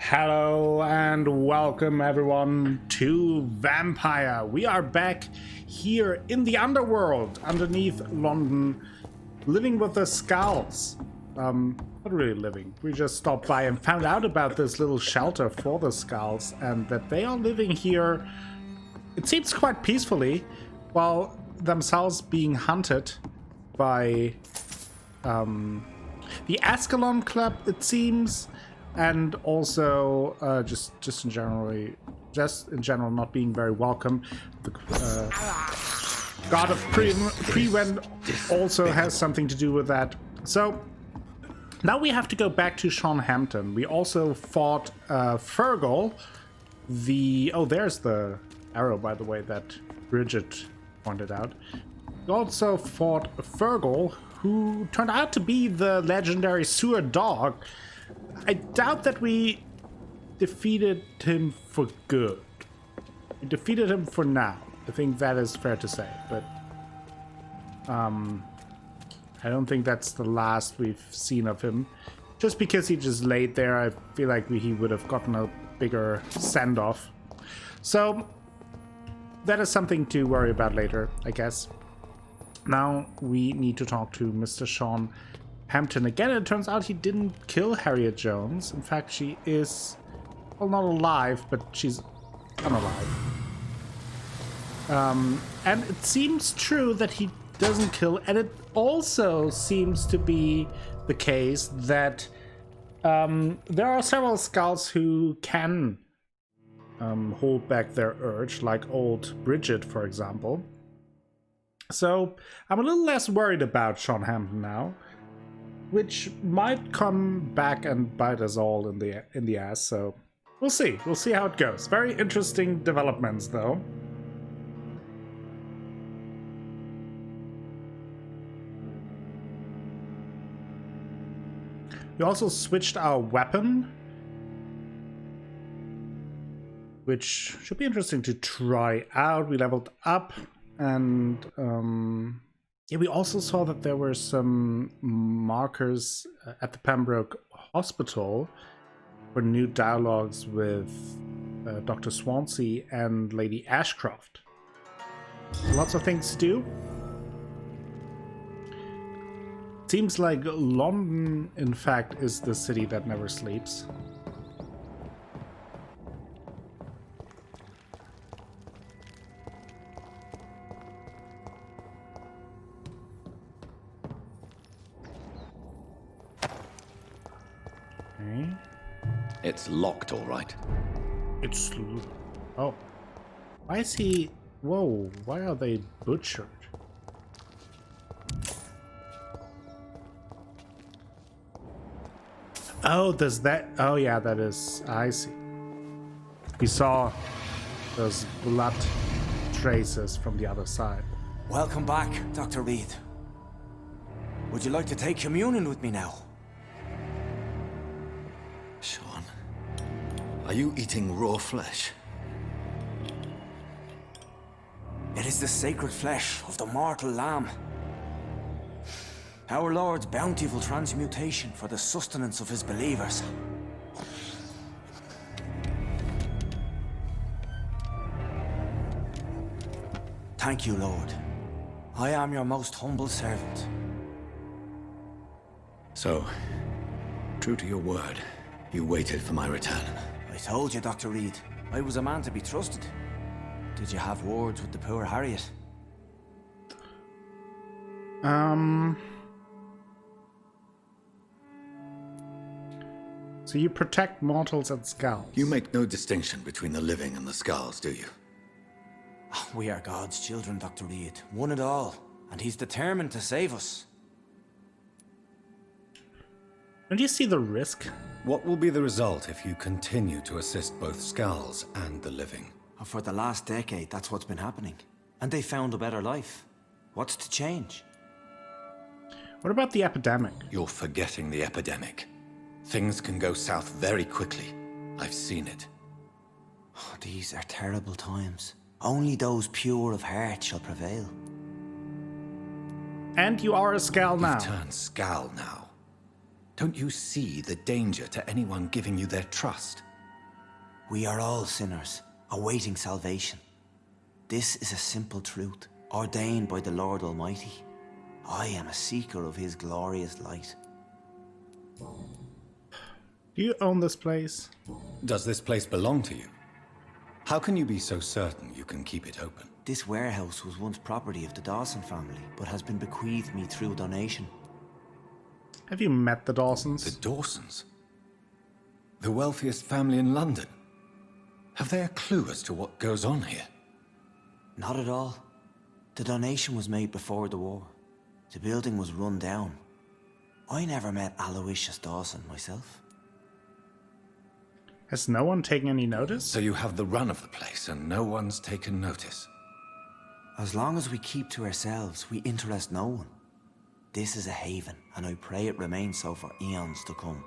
Hello and welcome everyone to Vampyr. We are back here in the underworld underneath London, living with the skals. Not really living. We just stopped by and found out about this little shelter for the skals and that they are living here, it seems quite peacefully, while themselves being hunted by the Ascalon Club, it seems. And also, just in general, not being very welcome. The God of Prevent also has something to do with that. So now we have to go back to Hampton. We also fought Fergal. There's the arrow, by the way, that Bridget pointed out. We also fought Fergal, who turned out to be the legendary sewer dog. I doubt that we defeated him for good. We defeated him for now. I think that is fair to say, but I don't think that's the last we've seen of him. Just because he just laid there, I feel like he would have gotten a bigger send-off. So that is something to worry about later, I guess. Now we need to talk to Mr. Sean Hampton again. It turns out he didn't kill Harriet Jones. In fact, she is, well, not alive, but she's unalive. And it seems true that he doesn't kill, and it also seems to be the case that there are several skals who can hold back their urge, like old Bridget, for example. So I'm a little less worried about Sean Hampton now, which might come back and bite us all in the ass. So we'll see how it goes. Very interesting developments, though. We also switched our weapon, which should be interesting to try out. We leveled up, and yeah, we also saw that there were some markers at the Pembroke Hospital for new dialogues with Dr. Swansea and Lady Ashcroft. Lots of things to do. Seems like London, in fact, is the city that never sleeps. It's locked, all right. It's... Oh. Why is he... Whoa, why are they butchered? Oh, does that... Oh, yeah, that is... I see. We saw those blood traces from the other side. Welcome back, Dr. Reid. Would you like to take communion with me now? Sean, are you eating raw flesh? It is the sacred flesh of the mortal lamb. Our Lord's bountiful transmutation for the sustenance of his believers. Thank you, Lord. I am your most humble servant. So, true to your word, you waited for my return. I told you, Dr. Reid, I was a man to be trusted. Did you have words with the poor Harriet? So you protect mortals and skals. You make no distinction between the living and the skals, do you? We are God's children, Dr. Reid. One and all. And he's determined to save us. Don't you see the risk? What will be the result if you continue to assist both skals and the living? For the last decade, that's what's been happening. And they found a better life. What's to change? What about the epidemic? You're forgetting the epidemic. Things can go south very quickly. I've seen it. Oh, these are terrible times. Only those pure of heart shall prevail. And you are a skal now. You've turned skal now. Don't you see the danger to anyone giving you their trust? We are all sinners, awaiting salvation. This is a simple truth, ordained by the Lord Almighty. I am a seeker of his glorious light. Do you own this place? Does this place belong to you? How can you be so certain you can keep it open? This warehouse was once property of the Dawson family, but has been bequeathed me through donation. Have you met the Dawsons? The Dawsons? The wealthiest family in London? Have they a clue as to what goes on here? Not at all. The donation was made before the war. The building was run down. I never met Aloysius Dawson myself. Has no one taken any notice? So you have the run of the place and no one's taken notice? As long as we keep to ourselves, we interest no one. This is a haven, and I pray it remains so for eons to come.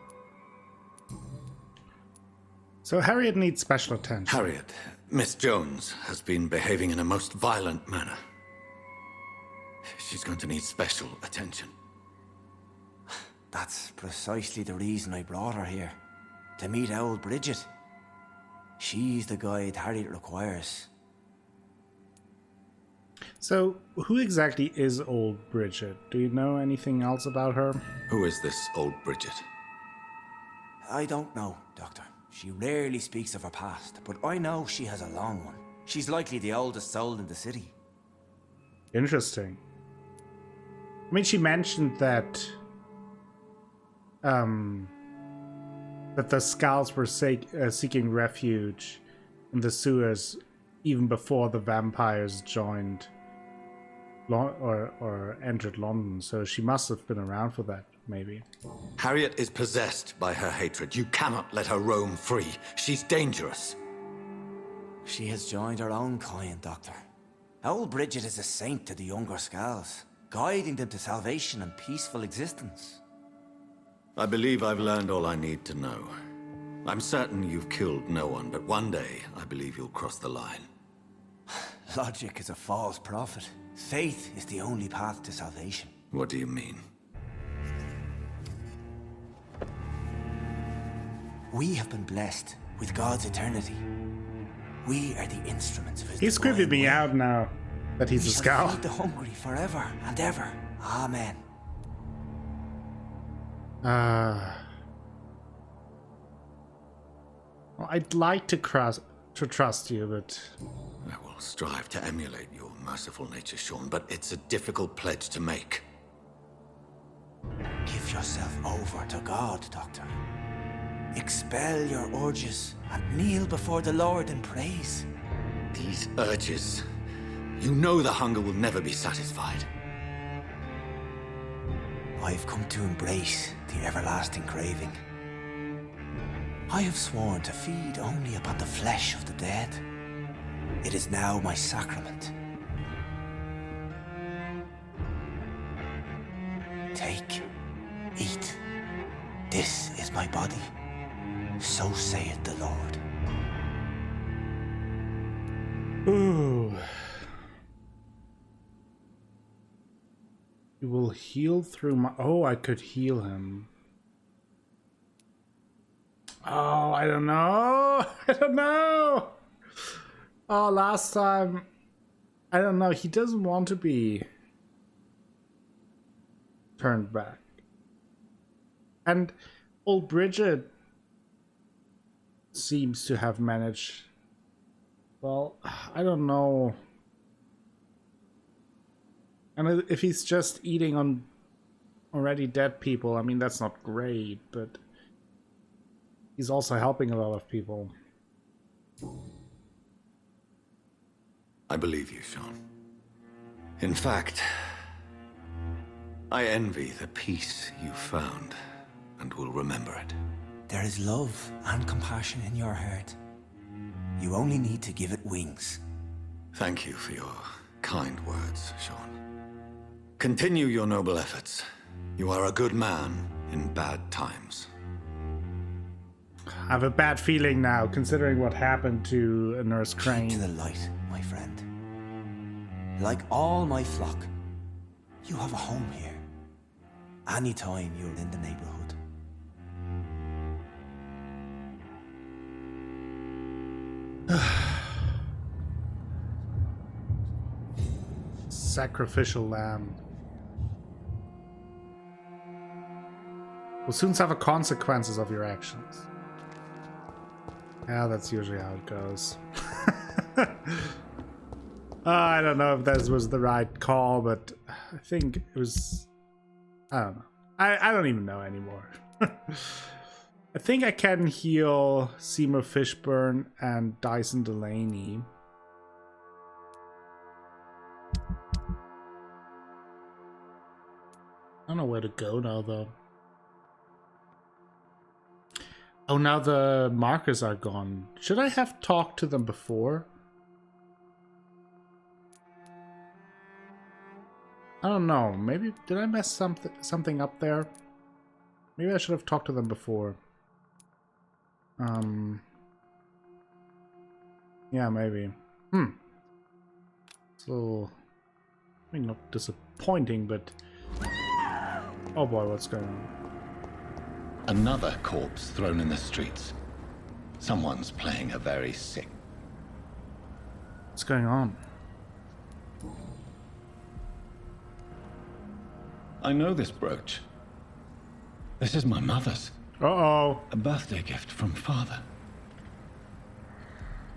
So Harriet needs special attention. Harriet, Miss Jones has been behaving in a most violent manner. She's going to need special attention. That's precisely the reason I brought her here. To meet old Bridget. She's the guide Harriet requires. So, who exactly is old Bridget? Do you know anything else about her? Who is this old Bridget? I don't know, Doctor. She rarely speaks of her past, but I know she has a long one. She's likely the oldest soul in the city. Interesting. I mean, she mentioned that that the skals were seeking refuge in the sewers even before the vampires joined or entered London. So she must have been around for that, maybe. Harriet is possessed by her hatred. You cannot let her roam free. She's dangerous. She has joined her own kind, Doctor. Old Bridget is a saint to the younger skals, guiding them to salvation and peaceful existence. I believe I've learned all I need to know. I'm certain you've killed no one, but one day I believe you'll cross the line. Logic is a false prophet. Faith is the only path to salvation. What do you mean? We have been blessed with God's eternity. We are the instruments of his He's divine creeping me will. out now that he's We a shall skal. feed the hungry forever and ever. Amen. Well, I'd like to trust you, but I will strive to emulate your merciful nature, Sean, but it's a difficult pledge to make. Give yourself over to God, Doctor. Expel your urges and kneel before the Lord in praise. These urges. You know the hunger will never be satisfied. I've come to embrace the everlasting craving. I have sworn to feed only upon the flesh of the dead. It is now my sacrament. Take, eat. This is my body. So saith the Lord. ooh. You will heal through my... Oh, I could heal him. Oh, I don't know. I don't know. Oh, last time... I don't know. He doesn't want to be turned back. And old Bridget seems to have managed... Well, I don't know. And if he's just eating on already dead people, I mean, that's not great, but he's also helping a lot of people. I believe you, Sean. In fact, I envy the peace you found and will remember it. There is love and compassion in your heart. You only need to give it wings. Thank you for your kind words, Sean. Continue your noble efforts. You are a good man in bad times. I have a bad feeling now, considering what happened to Nurse Keep Crane. to the light, my friend. Like all my flock, you have a home here. Anytime you're in the neighborhood. Sacrificial lamb. Will soon suffer consequences of your actions. Yeah, that's usually how it goes. I don't know if this was the right call, but I think it was... I don't know. I don't even know anymore. I think I can heal Seymour Fishburne and Dyson Delaney. I don't know where to go now, though. Oh, now the markers are gone. Should I have talked to them before? I don't know. Maybe did I mess something up there? Maybe I should have talked to them before. Yeah, maybe. So, I mean, not disappointing, but oh boy, what's going on? Another corpse thrown in the streets. Someone's playing a very sick. What's going on? I know this brooch. This is my mother's. Uh-oh. A birthday gift from father.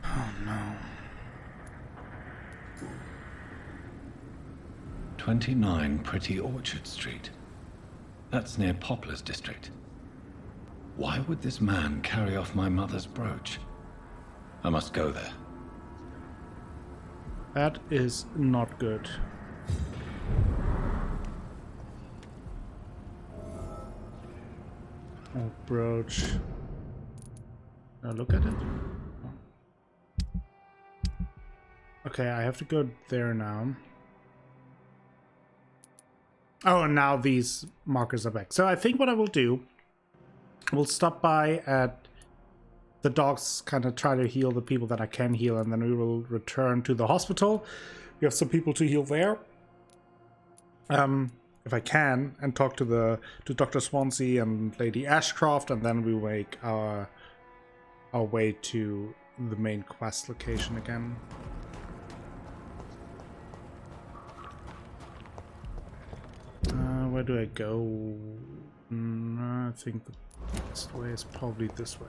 Oh no. 29 Pretty Orchard Street. That's near Poplar's district. Why would this man carry off my mother's brooch? I must go there. That is not good. Oh, brooch. Now look at it. Okay, I have to go there now. Oh, and now these markers are back. So I think what I will do, we'll stop by at the docs, kind of try to heal the people that I can heal, and then we will return to the hospital. We have some people to heal there. If I can, and talk to Dr. Swansea and Lady Ashcroft, and then we make our way to the main quest location again. Where do I go? I think the best way is probably this way.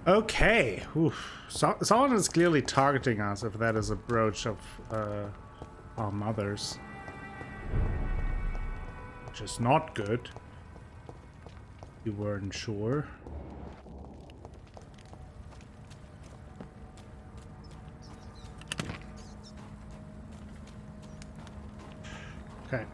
Okay. Oof. So, someone is clearly targeting us if that is a brooch of our mother's. Which is not good. You weren't sure. Okay.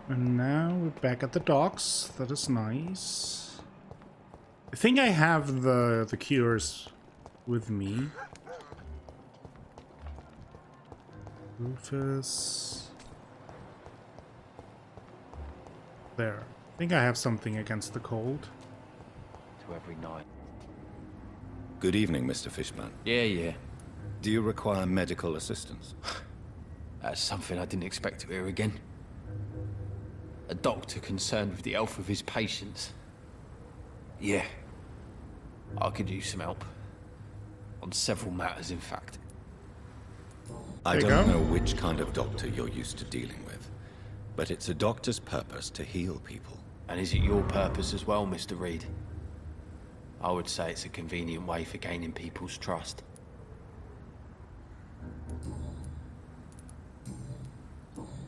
And now we're back at the docks. That is nice. I think I have the cures with me. Rufus. There. I think I have something against the cold. To every night. Good evening, Mr. Fishburne. Yeah. Do you require medical assistance? That's something I didn't expect to hear again. A doctor concerned with the health of his patients. Yeah. I could use some help. On several matters, in fact. I don't know which kind of doctor you're used to dealing with, but it's a doctor's purpose to heal people. And is it your purpose as well, Mr. Reid? I would say it's a convenient way for gaining people's trust.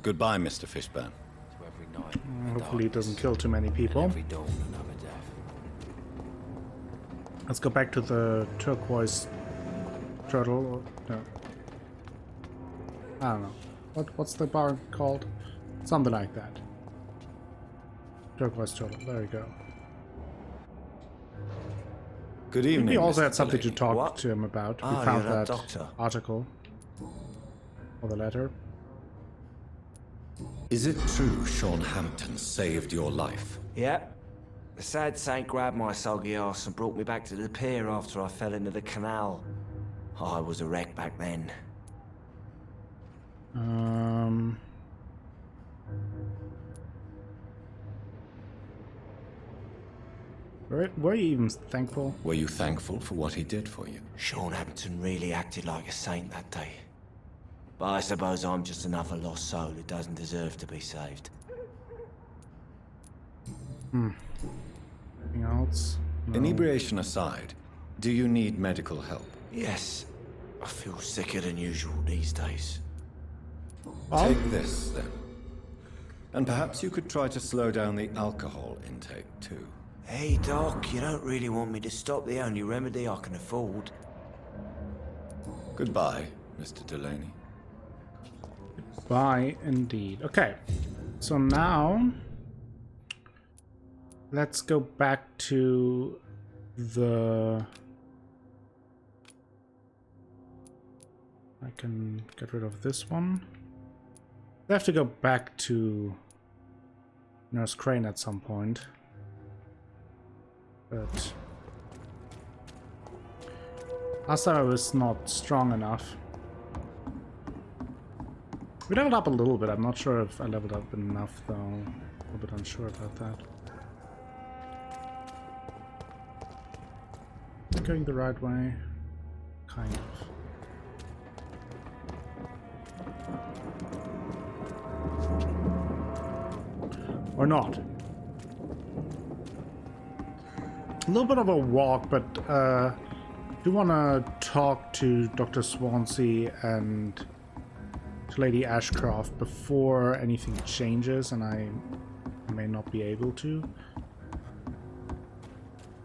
Goodbye, Mr. Fishburne. To every night. Hopefully it doesn't kill too many people. Every dawn, another death. Let's go back to the turquoise turtle. No. I don't know. What's the bar called? Something like that. Turquoise turtle. There we go. Good evening. We also Mr. had something to Delaney. talk to him about. We Ah, found you're that that doctor. article. Or the letter. Is it true Sean Hampton saved your life? Yeah. The sad saint grabbed my soggy ass and brought me back to the pier after I fell into the canal. I was a wreck back then. Were you even thankful? Were you thankful for what he did for you? Sean Hampton really acted like a saint that day. But I suppose I'm just another lost soul who doesn't deserve to be saved. Anything else? No. Inebriation aside, do you need medical help? Yes, I feel sicker than usual these days. Well, Take this, then. And perhaps you could try to slow down the alcohol intake, too. Hey, Doc, you don't really want me to stop the only remedy I can afford. Goodbye, Mr. Delaney. bye indeed. Okay, so now let's go back to the... I can get rid of this one. I have to go back to Nurse Crane at some point. But last time I was not strong enough. We leveled up a little bit. I'm not sure if I leveled up enough though. A little bit unsure about that. Going the right way? Kind of. Or not. A little bit of a walk, but I do want to talk to Dr. Swansea and to Lady Ashcroft before anything changes, and I may not be able to.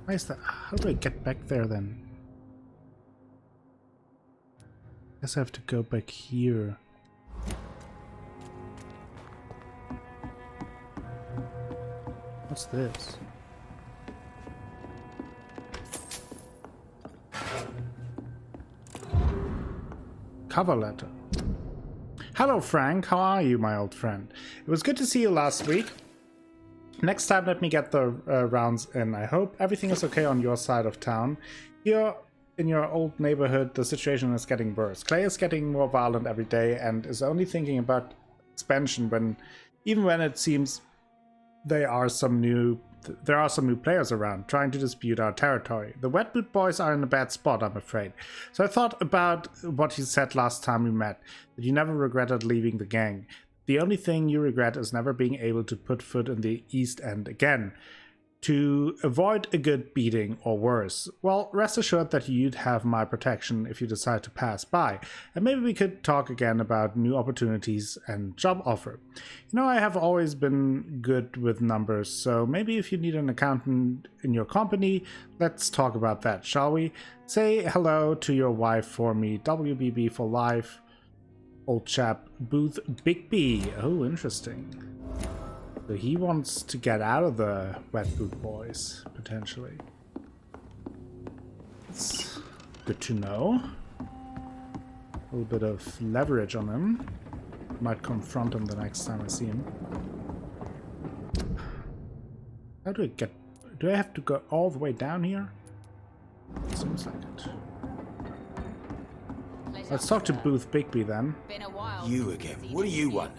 Why is that? How do I get back there then? Guess I have to go back here. What's this? Cover letter. Hello Frank, how are you, my old friend? It was good to see you last week. Next time let me get the rounds in. I hope everything is okay on your side of town. Here in your old neighborhood the situation is getting worse. Clay is getting more violent every day and is only thinking about expansion even when it seems there are some new players around trying to dispute our territory. The Wet Boot boys are in a bad spot, I'm afraid. So I thought about what you said last time we met, that you never regretted leaving the gang. The only thing you regret is never being able to put foot in the East End again, to avoid a good beating or worse. Well, rest assured that you'd have my protection if you decide to pass by, and maybe we could talk again about new opportunities and job offer. You know, I have always been good with numbers, so maybe if you need an accountant in your company, let's talk about that, shall we? Say hello to your wife for me, WBB for life. Old chap, Booth Bigby. Oh, interesting. So he wants to get out of the Wet Boot boys, potentially. It's good to know. A little bit of leverage on him. Might confront him the next time I see him. How do I get... Do I have to go all the way down here? Seems like it. Let's talk to Booth Bigby then. You again? What do you want?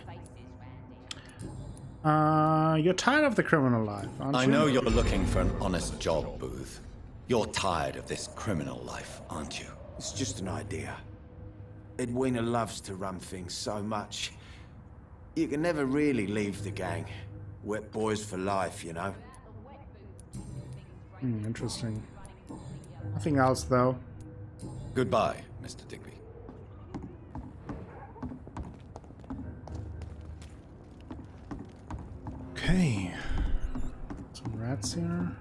You're tired of the criminal life, aren't you? I know you're looking for an honest job, Booth. You're tired of this criminal life, aren't you? It's just an idea. Edwina loves to run things so much. You can never really leave the gang. Wet boys for life, you know. Interesting. Nothing else, though. Goodbye, Mr. Digby. Okay. Some rats here.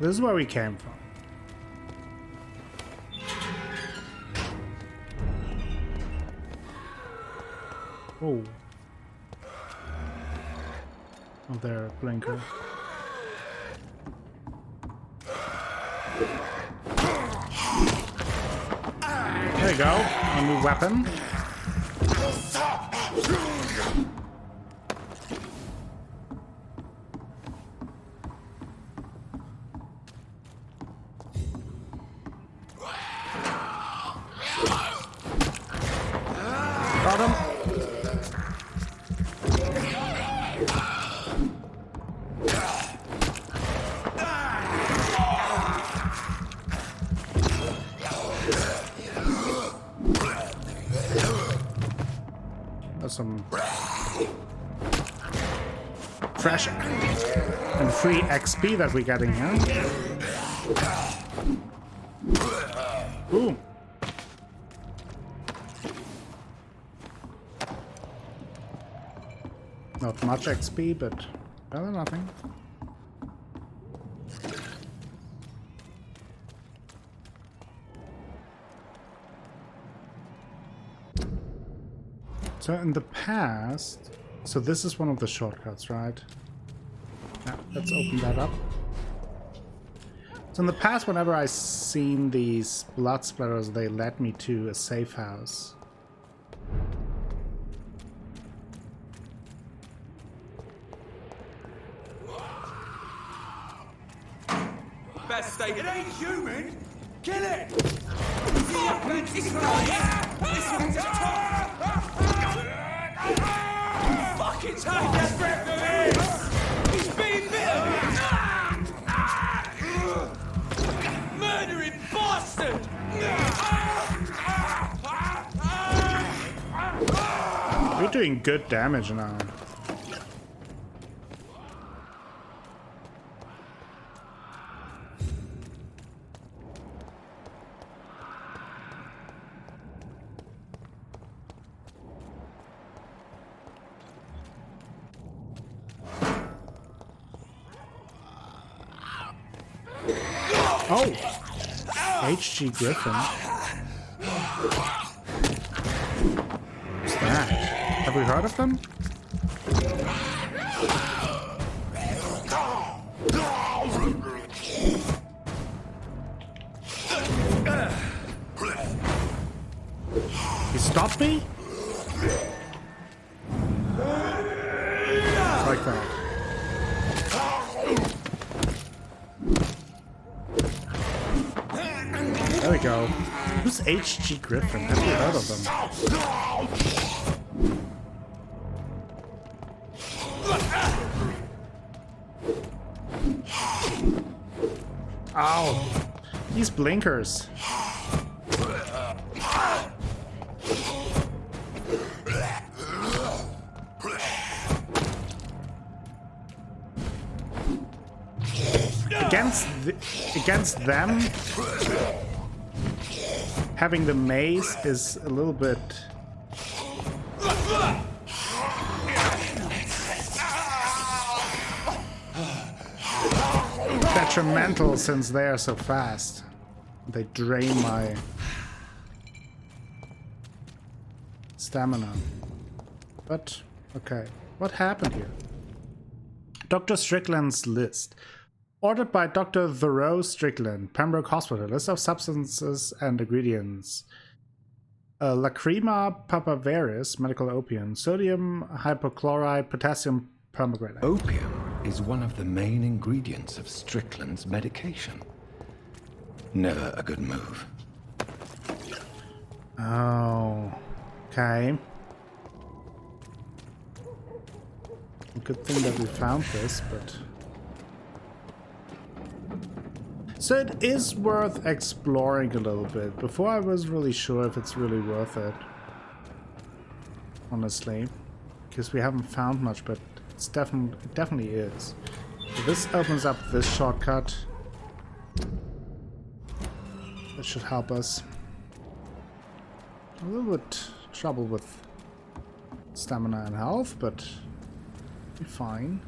This is where we came from. Oh. Oh, there, blinker. There you go, a new weapon. some fresh and free XP that we're getting here. Ooh. Not much XP, but better than nothing. So in the past, so this is one of the shortcuts, right? Yeah, let's open that up. So in the past, whenever I seen these blood splatters, they led me to a safe house. Best day. It ain't human. Kill it. Fucking take that breath of him. He's being bitten. Murdering bastard. We're doing good damage now. Oh! HG Griffin. What's that? Have we heard of them? He stopped me? Like that. There we go. Who's HG Griffin? Have you heard of them? Ow! These blinkers. Against them, having the mace is a little bit detrimental since they are so fast. They drain my stamina. But, okay. What happened here? Dr. Strickland's list. Ordered by Dr. Thoreau Strickland, Pembroke Hospital. List of substances and ingredients. Lacrima papaveris, medical opium. Sodium hypochlorite, potassium permanganate. Opium is one of the main ingredients of Strickland's medication. Never a good move. Oh, okay. Good thing that we found this, but... So it is worth exploring a little bit. Before I was really sure if it's really worth it. Honestly. Because we haven't found much, but it definitely is. So this opens up this shortcut. That should help us. A little bit trouble with stamina and health, but be fine.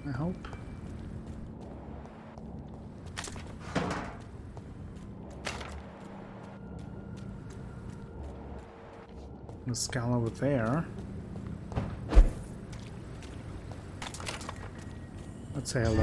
I hope. The skal over there. Let's say hello.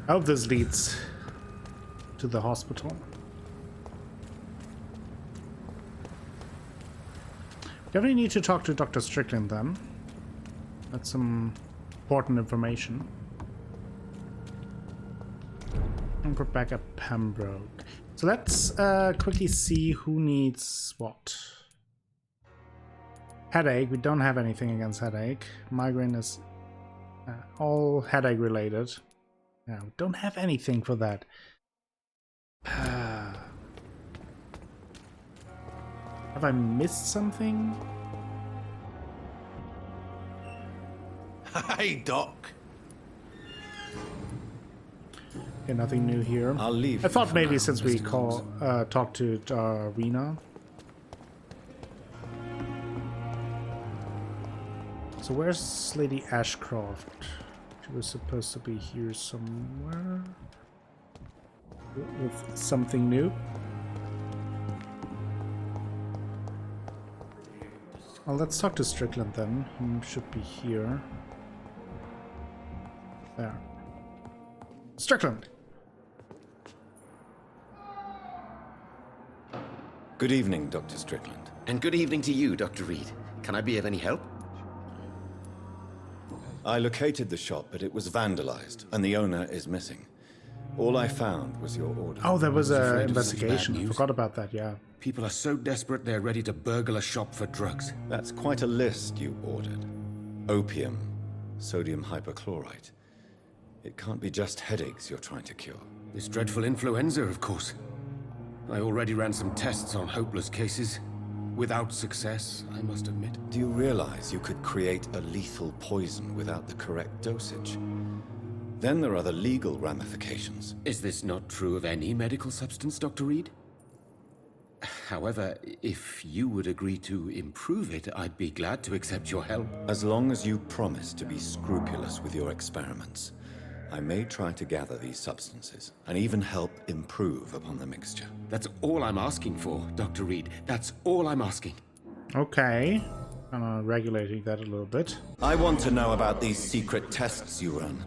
I hope this leads to the hospital. Definitely need to talk to Dr. Strickland then. That's some important information. And Rebecca Pembroke. So let's quickly see who needs what. Headache. We don't have anything against headache. Migraine is all headache related. Yeah, we don't have anything for that. Have I missed something? Hey, Doc. Okay, nothing new here. I'll leave I you thought for maybe now, since we Mr. talked to Rena. So where's Lady Ashcroft? She was supposed to be here somewhere with something new. Well, let's talk to Strickland then. He should be here. There. Strickland! Good evening, Dr. Strickland. And good evening to you, Dr. Reid. Can I be of any help? I located the shop, but it was vandalized, and the owner is missing. All I found was your order. Oh, there was afraid an of such investigation. bad I news. forgot about that, yeah. People are so desperate they're ready to burgle a shop for drugs. That's quite a list you ordered. Opium, sodium hypochlorite. It can't be just headaches you're trying to cure. This dreadful influenza, of course. I already ran some tests on hopeless cases. Without success, I must admit. Do you realize you could create a lethal poison without the correct dosage? Then there are the legal ramifications. Is this not true of any medical substance, Dr. Reid? However, if you would agree to improve it, I'd be glad to accept your help. As long as you promise to be scrupulous with your experiments, I may try to gather these substances and even help improve upon the mixture. That's all I'm asking for, Dr. Reid. That's all I'm asking. Okay. Regulating that a little bit. I want to know about these secret tests you run,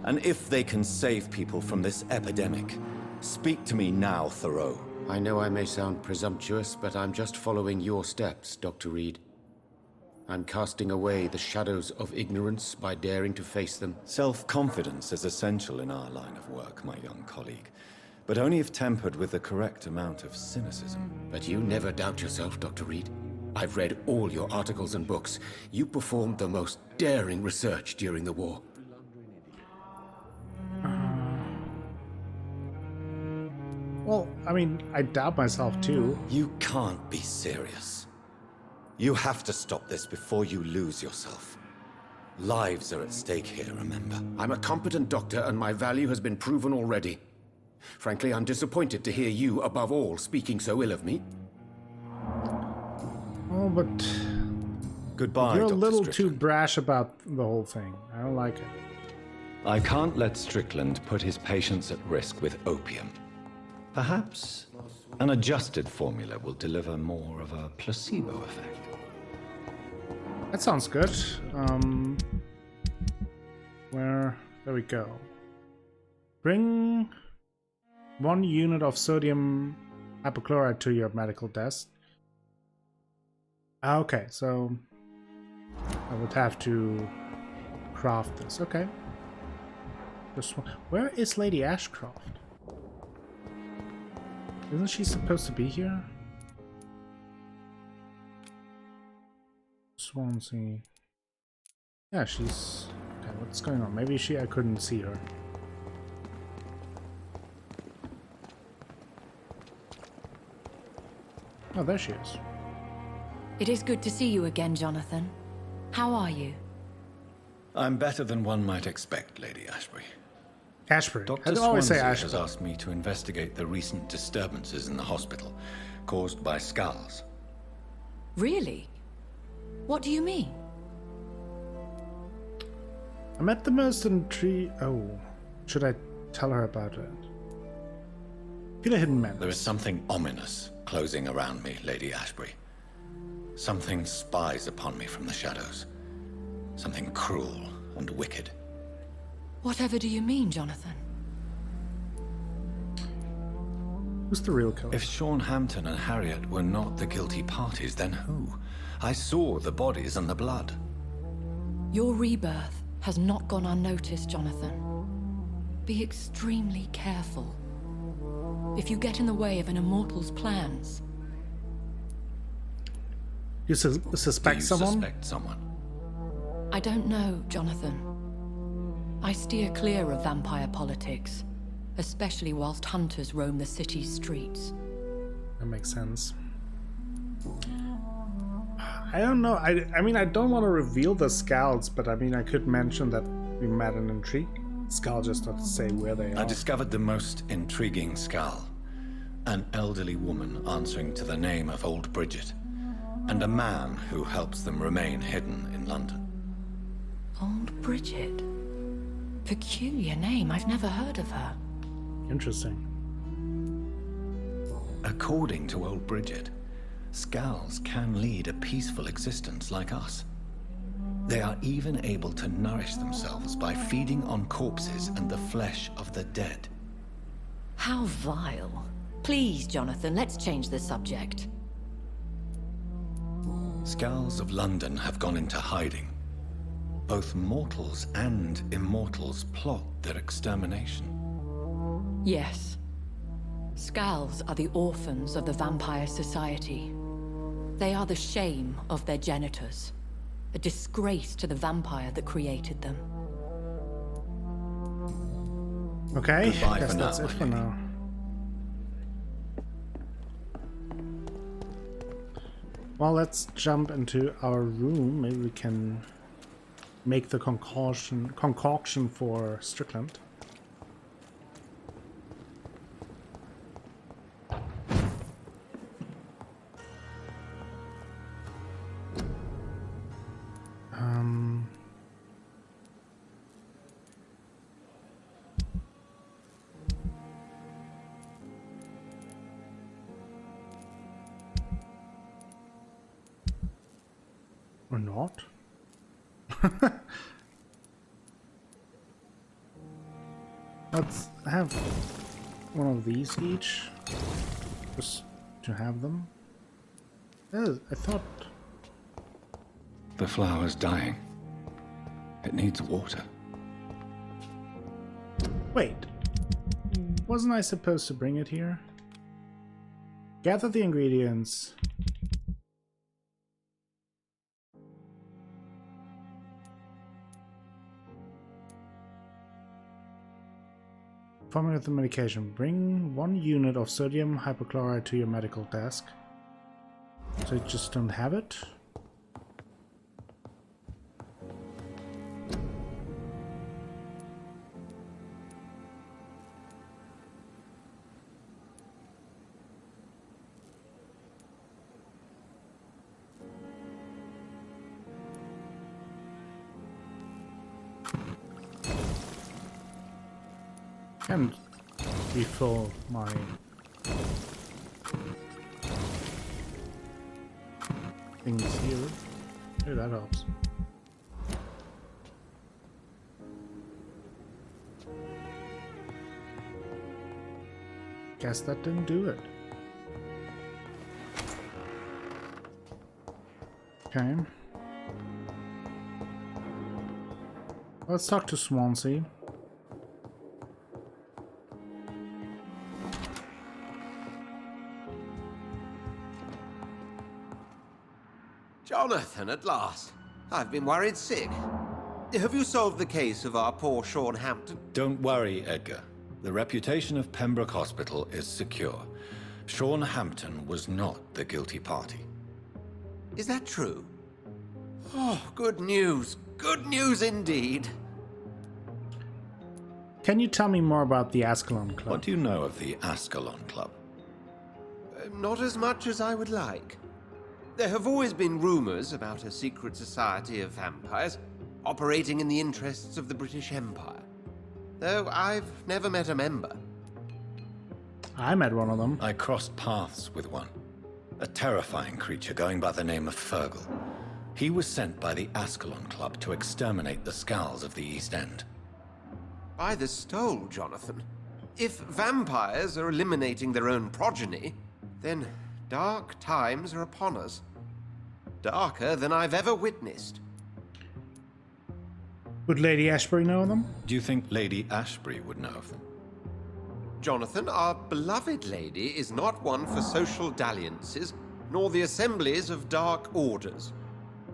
and if they can save people from this epidemic. Speak to me now, Thoreau. I know I may sound presumptuous, but I'm just following your steps, Dr. Reid. I'm casting away the shadows of ignorance by daring to face them. Self-confidence is essential in our line of work, my young colleague, but only if tempered with the correct amount of cynicism. But you never doubt yourself, Dr. Reid. I've read all your articles and books. You performed the most daring research during the war. Well, I mean, I doubt myself too. You can't be serious. You have to stop this before you lose yourself. Lives are at stake here, remember? I'm a competent doctor, and my value has been proven already. Frankly, I'm disappointed to hear you, above all, speaking so ill of me. Oh, but Goodbye, you're a Dr. little too Strickland. brash about the whole thing. I don't like it. I can't let Strickland put his patients at risk with opium. Perhaps an adjusted formula will deliver more of a placebo effect. That sounds good. There we go. Bring 1 unit of sodium hypochlorite to your medical desk. Okay, so I would have to craft this. Okay. Where is Lady Ashcroft? Isn't she supposed to be here? Swansea. Yeah, she's... Okay, what's going on? Maybe I couldn't see her. Oh, there she is. It is good to see you again, Jonathan. How are you? I'm better than one might expect, Lady Ashbury. Ashbury. Dr. I always say Swansea Ashbury. has asked me to investigate the recent disturbances in the hospital caused by skals. Really? What do you mean? I'm at the most Oh, should I tell her about it? Peter Hidden Man. There is something ominous closing around me, Lady Ashbury. Something spies upon me from the shadows. Something cruel and wicked. Whatever do you mean, Jonathan? Who's the real killer? If Sean Hampton and Harriet were not the guilty parties, then who? I saw the bodies and the blood. Your rebirth has not gone unnoticed, Jonathan. Be extremely careful. If you get in the way of an immortal's plans... You Do suspect you someone? suspect someone? I don't know, Jonathan. I steer clear of vampire politics, especially whilst hunters roam the city's streets. That makes sense. I don't know. I mean, I don't want to reveal the skals, but I mean, I could mention that we met an intrigue. Skal just not to say where they are. I discovered the most intriguing skal. An elderly woman answering to the name of Old Bridget, and a man who helps them remain hidden in London. Old Bridget? Peculiar name. I've never heard of her. Interesting. According to Old Bridget, skals can lead a peaceful existence like us. They are even able to nourish themselves by feeding on corpses and the flesh of the dead. How vile. Please, Jonathan, let's change the subject. Skals of London have gone into hiding. Both mortals and immortals plot their extermination. Yes. Skals are the orphans of the Vampire Society. They are the shame of their genitors. A disgrace to the vampire that created them. Okay, Goodbye guess for that's now, it for my now. Well, let's jump into our room. Maybe we can make the concoction for Strickland. Or not? Let's have one of these each, just to have them. I thought... The flower's dying. It needs water. Wait, wasn't I supposed to bring it here? Gather the ingredients. Forming the medication. Bring 1 unit of sodium hypochlorite to your medical desk. So you just don't have it? And refill my things here. Hey, that helps. Guess that didn't do it. Okay. Let's talk to Swansea. Jonathan, at last. I've been worried sick. Have you solved the case of our poor Sean Hampton? Don't worry, Edgar. The reputation of Pembroke Hospital is secure. Sean Hampton was not the guilty party. Is that true? Oh, good news. Good news indeed. Can you tell me more about the Ascalon Club? What do you know of the Ascalon Club? Not as much as I would like. There have always been rumors about a secret society of vampires operating in the interests of the British Empire, though I've never met a member. I met one of them. I crossed paths with one. A terrifying creature going by the name of Fergal. He was sent by the Ascalon Club to exterminate the skals of the East End. By the stole, Jonathan. If vampires are eliminating their own progeny, then dark times are upon us. Darker than I've ever witnessed. Would Lady Ashbury know them? Do you think Lady Ashbury would know of them? Jonathan, our beloved lady is not one for social dalliances nor the assemblies of dark orders.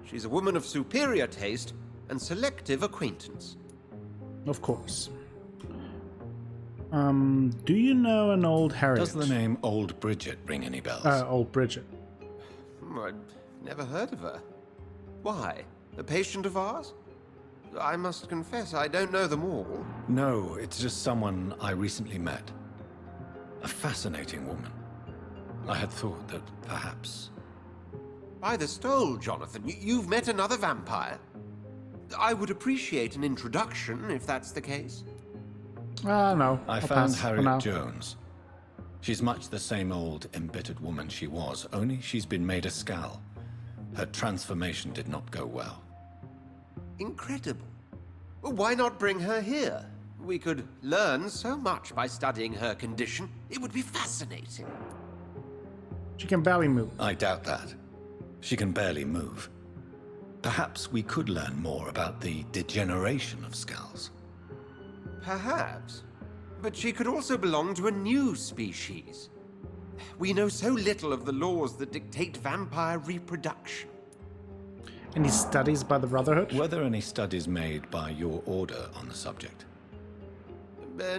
She's a woman of superior taste and selective acquaintance. Of course. Do you know an old Harriet? Does the name Old Bridget ring any bells? Old Bridget. I'd never heard of her. Why? A patient of ours? I must confess, I don't know them all. No, it's just someone I recently met. A fascinating woman. I had thought that perhaps... By the stole, Jonathan, you've met another vampire? I would appreciate an introduction, if that's the case. No. I found Harriet Jones. She's much the same old, embittered woman she was, only she's been made a skal. Her transformation did not go well. Incredible. Well, why not bring her here? We could learn so much by studying her condition. It would be fascinating. She can barely move. I doubt that. She can barely move. Perhaps we could learn more about the degeneration of skals. Perhaps. But she could also belong to a new species. We know so little of the laws that dictate vampire reproduction. Any studies by the Brotherhood? Were there any studies made by your order on the subject?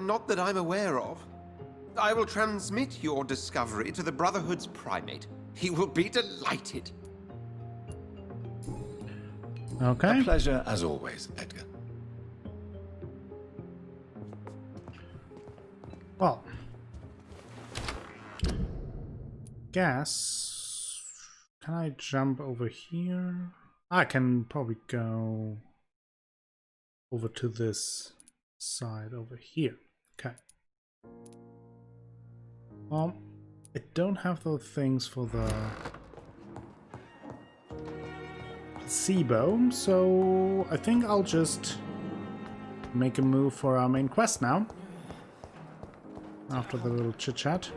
Not that I'm aware of. I will transmit your discovery to the Brotherhood's primate. He will be delighted. Okay. A pleasure as always, Edgar. Well, guess. Can I jump over here? I can probably go over to this side over here. Okay. Well, I don't have those things for the placebo, so I think I'll just make a move for our main quest now. After the little chit-chat.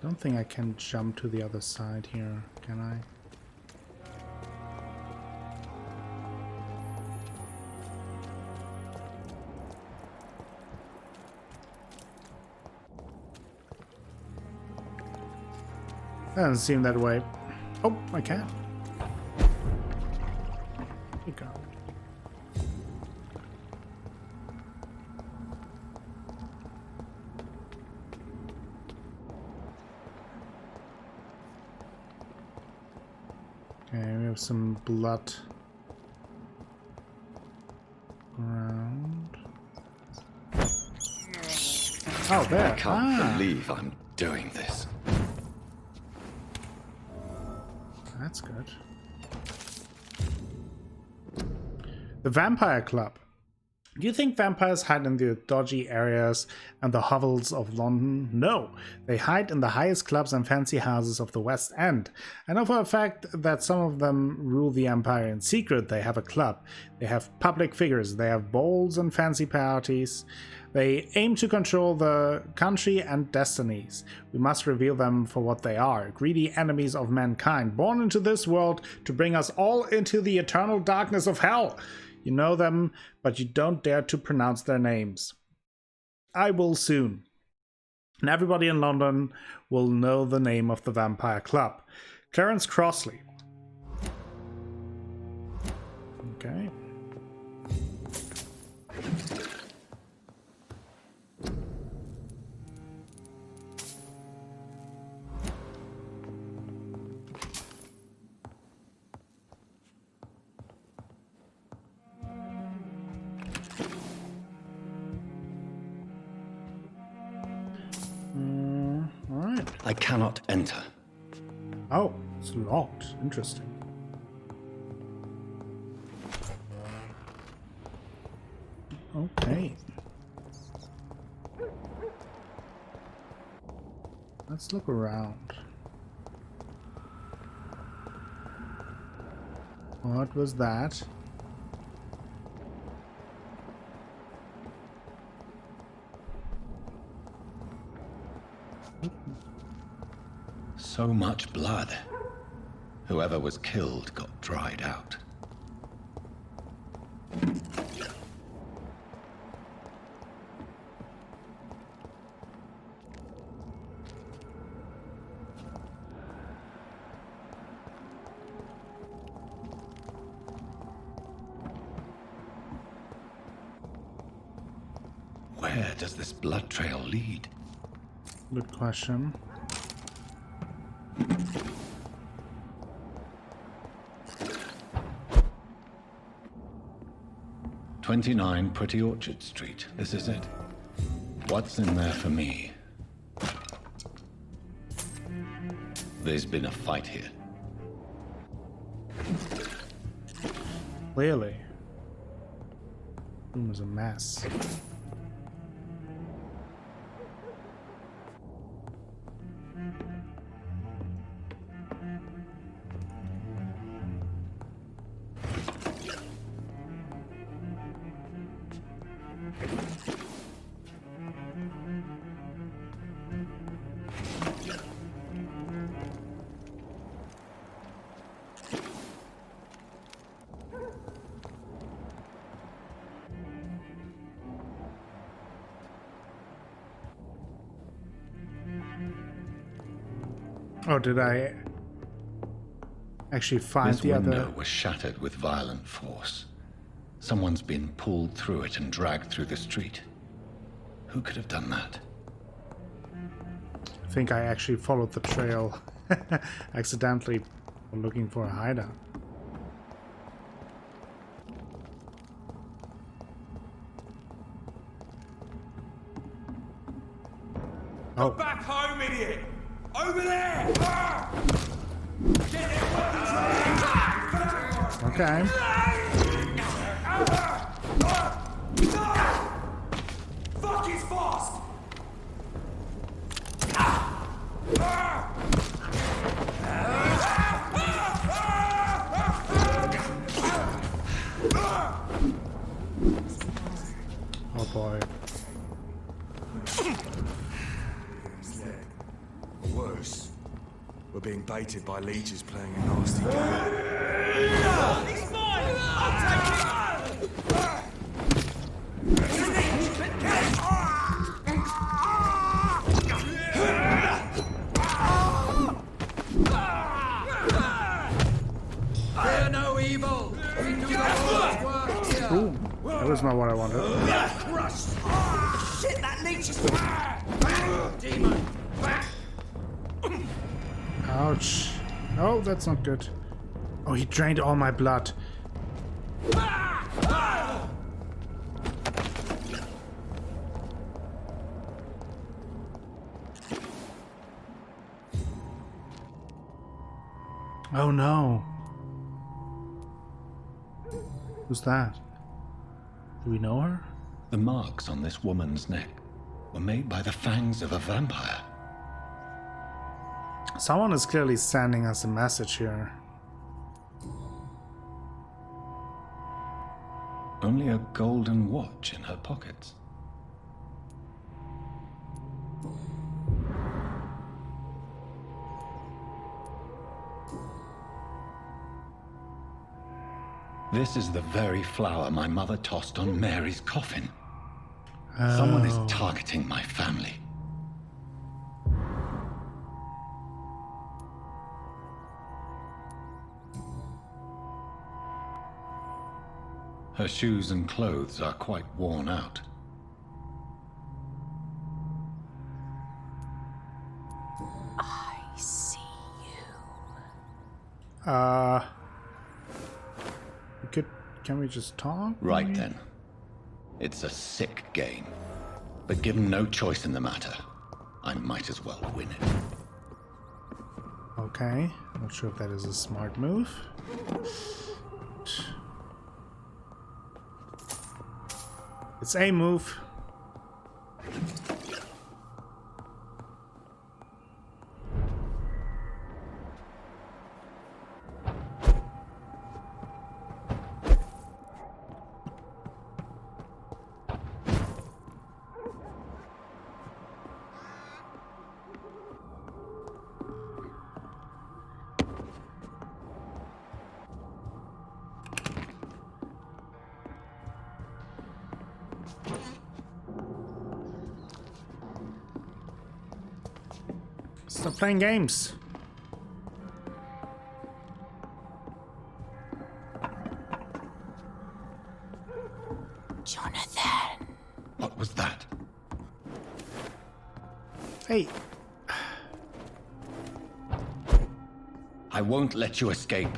Don't think I can jump to the other side here, can I? Doesn't seem that way. Oh, I can. There you go. Okay, we have some blood around. Oh, there. I can't believe I'm doing this. That's good. The Vampire Club. Do you think vampires hide in the dodgy areas and the hovels of London? No, they hide in the highest clubs and fancy houses of the West End. I know for a fact that some of them rule the empire in secret. They have a club, they have public figures, they have balls and fancy parties. They aim to control the country and destinies. We must reveal them for what they are, greedy enemies of mankind, born into this world to bring us all into the eternal darkness of hell. You know them, but you don't dare to pronounce their names. I will soon. And everybody in London will know the name of the Vampire Club. Clarence Crossley. Okay. Alright. I cannot enter. Oh, it's locked. Interesting. Okay. Let's look around. What was that? So much blood. Whoever was killed got dried out. Where does this blood trail lead? Good question. "29 Pretty Orchard Street. This is it. What's in there for me? There's been a fight here. Clearly. Room is a mess. Oh, did I actually find This the window other? was shattered with violent force. Someone's been pulled through it and dragged through the street. Who could have done that? I think I actually followed the trail accidentally looking for a hideout. Go back home, idiot! Over there! Ah! Get their weapons ready! Okay. Fuck, he's fast! Oh boy. Worse. We're being baited by leeches playing a nasty game. He's mine! I'll take Fear no evil! We do the Lord's work here! Ooh, that was not what I wanted. Shit, that leech is... Demon! Ouch. Oh, that's not good. Oh, he drained all my blood. Oh no. Who's that? Do we know her? The marks on this woman's neck were made by the fangs of a vampire. Someone is clearly sending us a message here. Only a golden watch in her pockets. This is the very flower my mother tossed on Mary's coffin. Someone is targeting my family. Her shoes and clothes are quite worn out. I see you. Can we just talk? Right then. It's a sick game. But given no choice in the matter, I might as well win it. Okay. Not sure if that is a smart move. It's a move. Stop playing games. Jonathan. What was that? Hey. I won't let you escape.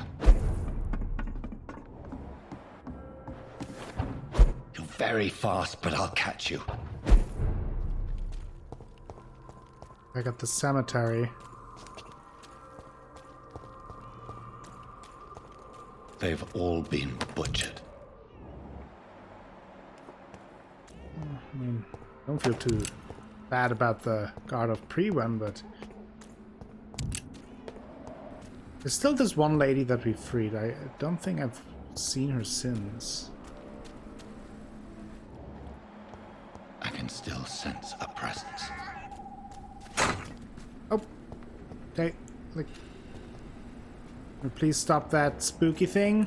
You're very fast, but I'll catch you. I got the cemetery. They've all been butchered. I mean, don't feel too bad about the God of Pre-One, but there's still this one lady that we freed. I don't think I've seen her since. I can still sense a presence. Oh, okay. Like, please stop that spooky thing.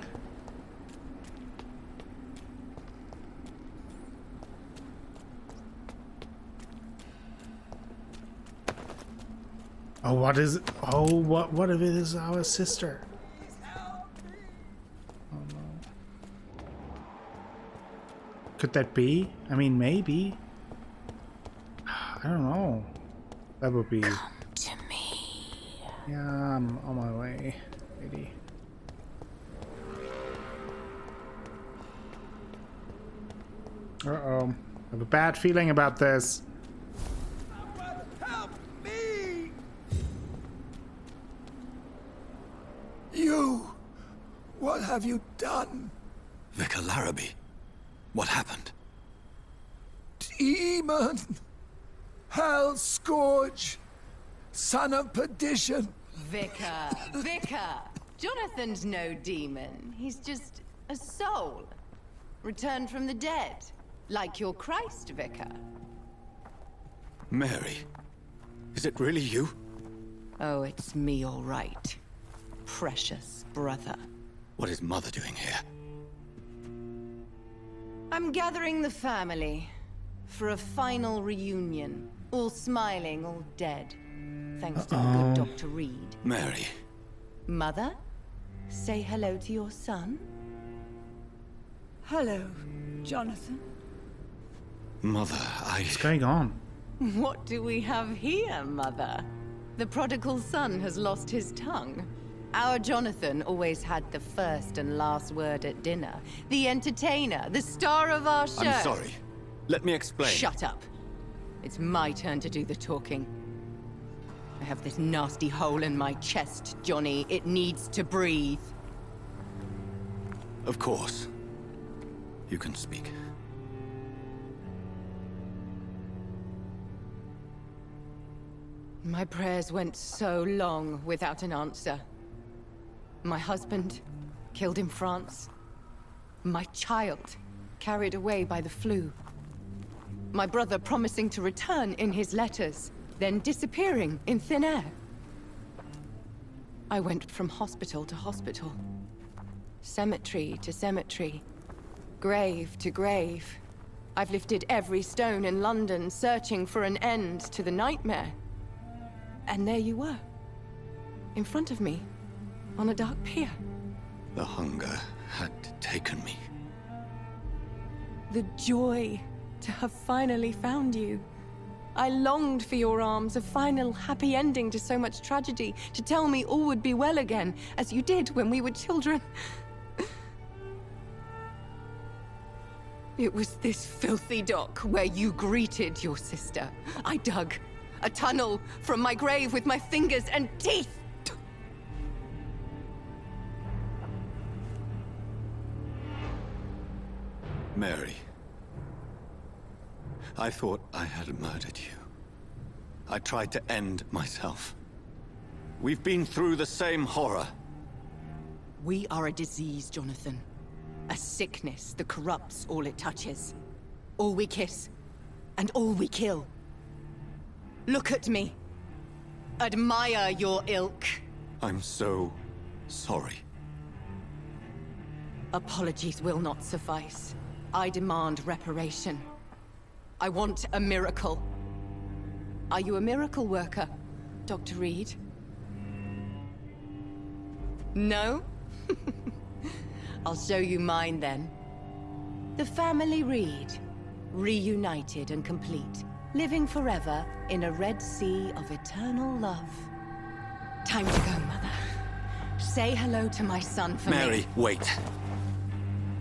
Oh, what is it? Oh, what if it is our sister? Oh no. Could that be? I mean, maybe. I don't know. That would be. Come to me. Yeah, I'm on my way, lady. Uh-oh. I have a bad feeling about this. Help me! You! What have you done? Vicar Larrabee, what happened? Demon! Hell Scourge! Son of perdition! Vicar! Jonathan's no demon. He's just a soul. Returned from the dead. Like your Christ, Vicar. Mary, is it really you? Oh, it's me, all right. Precious brother. What is Mother doing here? I'm gathering the family for a final reunion. All smiling, all dead. Thanks to the good Dr. Reid. Mary. Mother, say hello to your son. Hello, Jonathan. Mother, What's going on? What do we have here, Mother? The prodigal son has lost his tongue. Our Jonathan always had the first and last word at dinner. The entertainer, the star of our show. I'm sorry. Let me explain. Shut up. It's my turn to do the talking. I have this nasty hole in my chest, Johnny. It needs to breathe. Of course. You can speak. My prayers went so long without an answer. My husband, killed in France. My child, carried away by the flu. My brother promising to return in his letters, then disappearing in thin air. I went from hospital to hospital. Cemetery to cemetery. Grave to grave. I've lifted every stone in London, searching for an end to the nightmare. And there you were. In front of me. On a dark pier. The hunger had taken me. The joy to have finally found you. I longed for your arms, a final happy ending to so much tragedy, to tell me all would be well again, as you did when we were children. It was this filthy dock where you greeted your sister. I dug a tunnel from my grave with my fingers and teeth. Mary. I thought I had murdered you. I tried to end myself. We've been through the same horror. We are a disease, Jonathan. A sickness that corrupts all it touches. All we kiss, and all we kill. Look at me. Admire your ilk. I'm so sorry. Apologies will not suffice. I demand reparation. I want a miracle. Are you a miracle worker? Dr. Reid? No? I'll show you mine then. The family Reid, reunited and complete, living forever in a red sea of eternal love. Time to go, Mother. Say hello to my son for me. Mary, wait.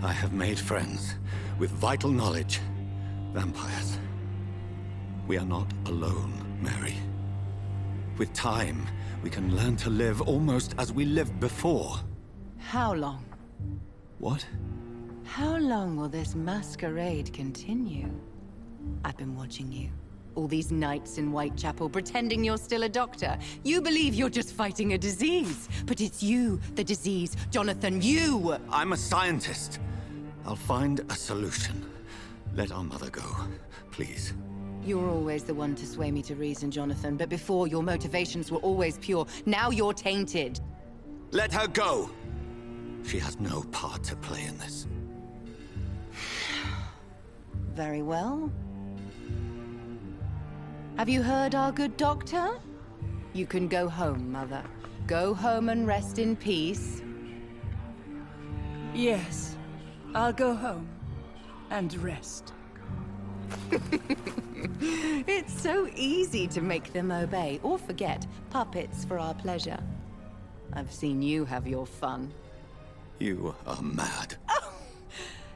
I have made friends with vital knowledge. Vampires. We are not alone, Mary. With time, we can learn to live almost as we lived before. How long? What? How long will this masquerade continue? I've been watching you. All these nights in Whitechapel pretending you're still a doctor. You believe you're just fighting a disease. But it's you, the disease. Jonathan, you! I'm a scientist. I'll find a solution. Let our mother go, please. You're always the one to sway me to reason, Jonathan. But before, your motivations were always pure. Now you're tainted. Let her go! She has no part to play in this. Very well. Have you heard our good doctor? You can go home, Mother. Go home and rest in peace. Yes, I'll go home and rest. It's so easy to make them obey or forget. Puppets for our pleasure. I've seen you have your fun. You are mad.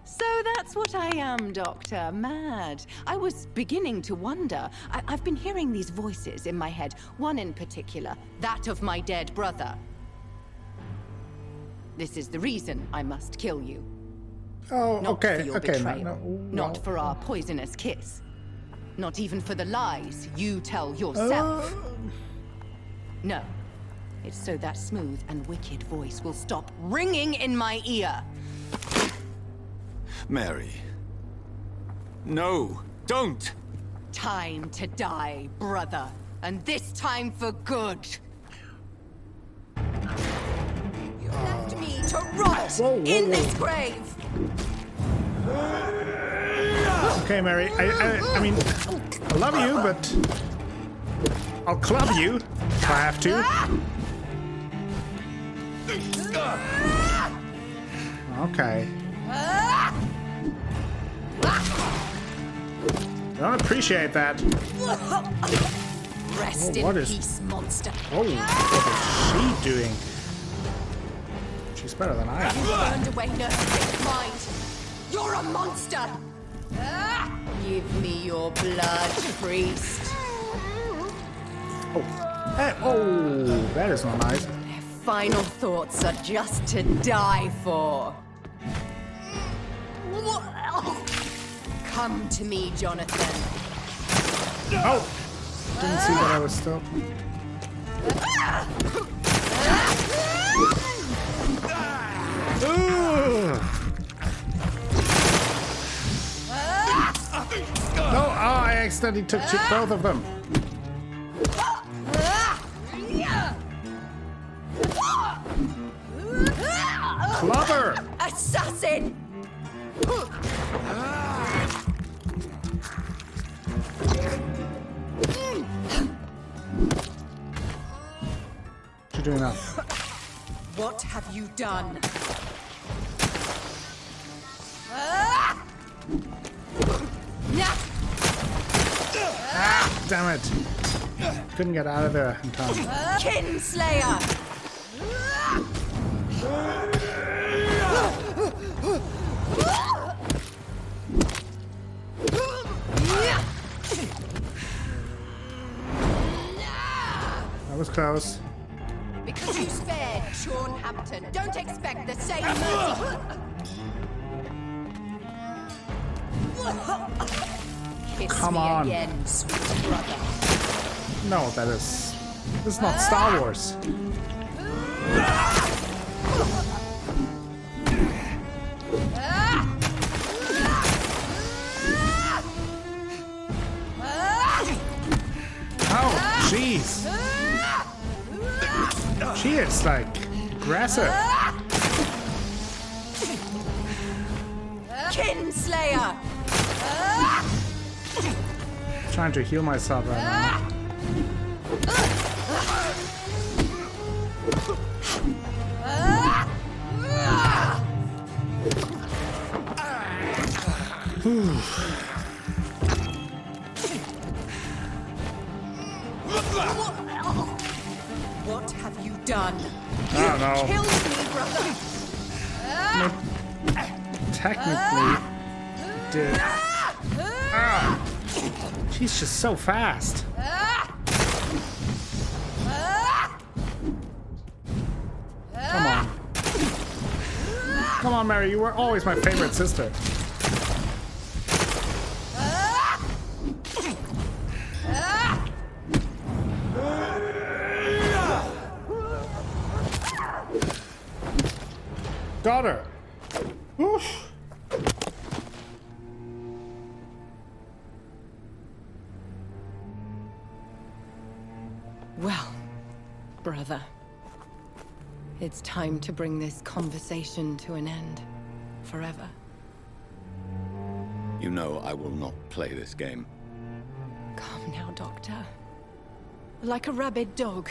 So that's what I am, Doctor. Mad. I was beginning to wonder. I've been hearing these voices in my head. One in particular, that of my dead brother. This is the reason I must kill you. Oh, Not okay, for your okay. betrayal. Not for our poisonous kiss. Not even for the lies you tell yourself. No. It's so that smooth and wicked voice will stop ringing in my ear. Mary. No, don't! Time to die, brother. And this time for good. You left me to rot in this grave. Okay, Mary. I mean, I love you, but I'll club you if I have to. Okay. I don't appreciate that. Rest in peace, monster. Oh, what is she doing? She's better than I am. You burned away Nurse's mind. You're a monster. Give me your blood, priest. Oh, hey, oh, that is not nice. Their final thoughts are just to die for. Come to me, Jonathan. Oh, didn't see that I was still. No, oh, I accidentally took both of them. Clever! Assassin! What you doing now? What have you done? Ah, damn it! Couldn't get out of there in time. Kinslayer! That was close. Because you spared Sean Hampton, don't expect the same mercy. Kiss Come me on. again, sweet brother. No, this is not Star Wars. Oh, jeez. She is like aggressive. Kinslayer! Trying to heal myself right now. What have you done? I don't know. You killed me, brother. Technically, did. Ah. She's just so fast. Come on. Come on, Mary. You were always my favorite sister. Got her. Oof. Well, brother, it's time to bring this conversation to an end. Forever. You know I will not play this game. Calm now, Doctor. Like a rabid dog.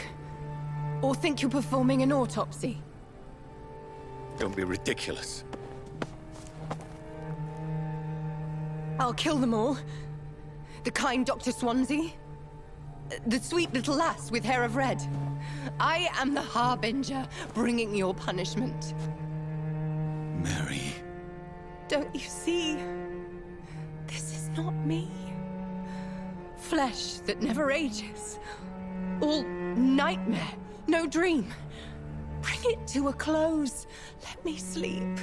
Or think you're performing an autopsy. Don't be ridiculous. I'll kill them all. The kind Dr. Swansea. The sweet little lass with hair of red. I am the Harbinger, bringing your punishment. Mary. Don't you see? This is not me. Flesh that never ages. All nightmare, no dream. Bring it to a close. Let me sleep.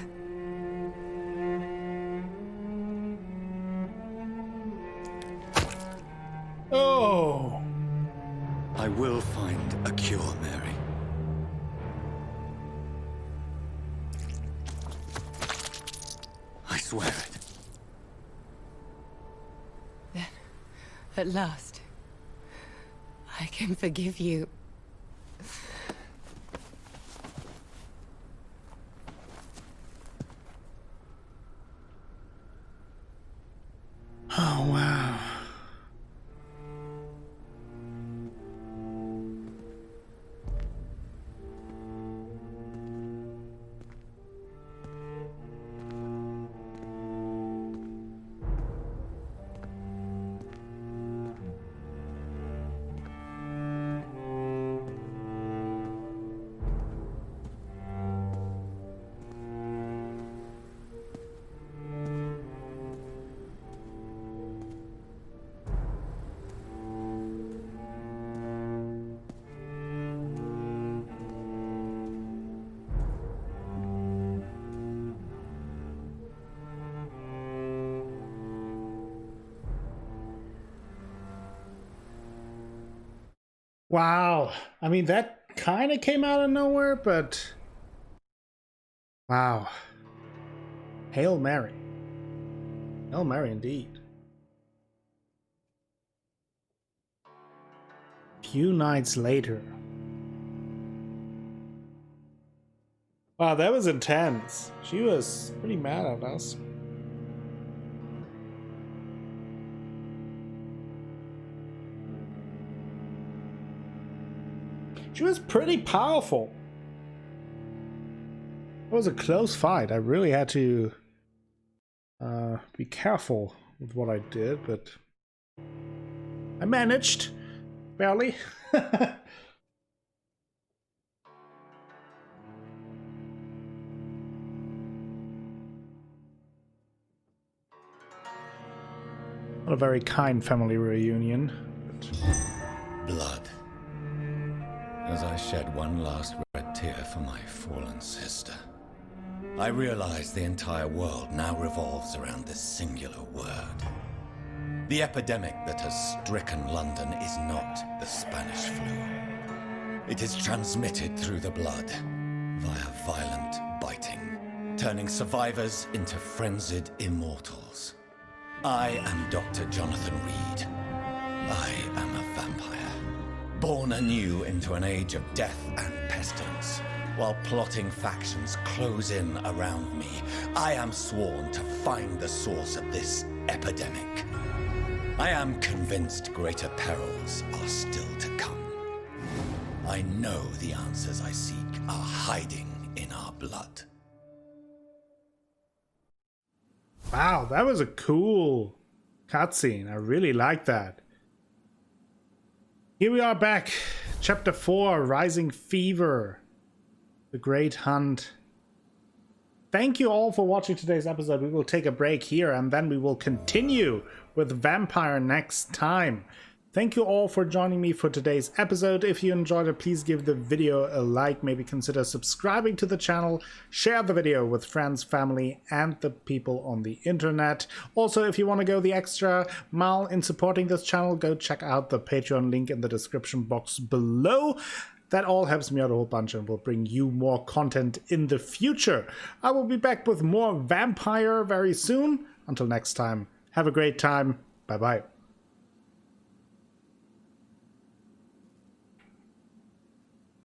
Oh. I will find a cure, Mary. I swear it. Then, at last, I can forgive you. Oh, wow. Wow. I mean, that kind of came out of nowhere, but... Wow. Hail Mary. Hail Mary indeed. Few nights later. Wow, that was intense. She was pretty mad at us. She was pretty powerful. It was a close fight. I really had to be careful with what I did, but I managed. Barely. What a very kind family reunion. Blood. As I shed one last red tear for my fallen sister, I realize the entire world now revolves around this singular word. The epidemic that has stricken London is not the Spanish flu. It is transmitted through the blood, via violent biting, turning survivors into frenzied immortals. I am Dr. Jonathan Reid. I am a vampire. Born anew into an age of death and pestilence, while plotting factions close in around me, I am sworn to find the source of this epidemic. I am convinced greater perils are still to come. I know the answers I seek are hiding in our blood. Wow, that was a cool cutscene. I really like that. Here we are back. Chapter 4, Rising Fever. The Great Hunt. Thank you all for watching today's episode. We will take a break here and then we will continue with Vampyr next time. Thank you all for joining me for today's episode. If you enjoyed it, please give the video a like. Maybe consider subscribing to the channel. Share the video with friends, family, and the people on the internet. Also, if you want to go the extra mile in supporting this channel, go check out the Patreon link in the description box below. That all helps me out a whole bunch and will bring you more content in the future. I will be back with more Vampyr very soon. Until next time, have a great time. Bye-bye.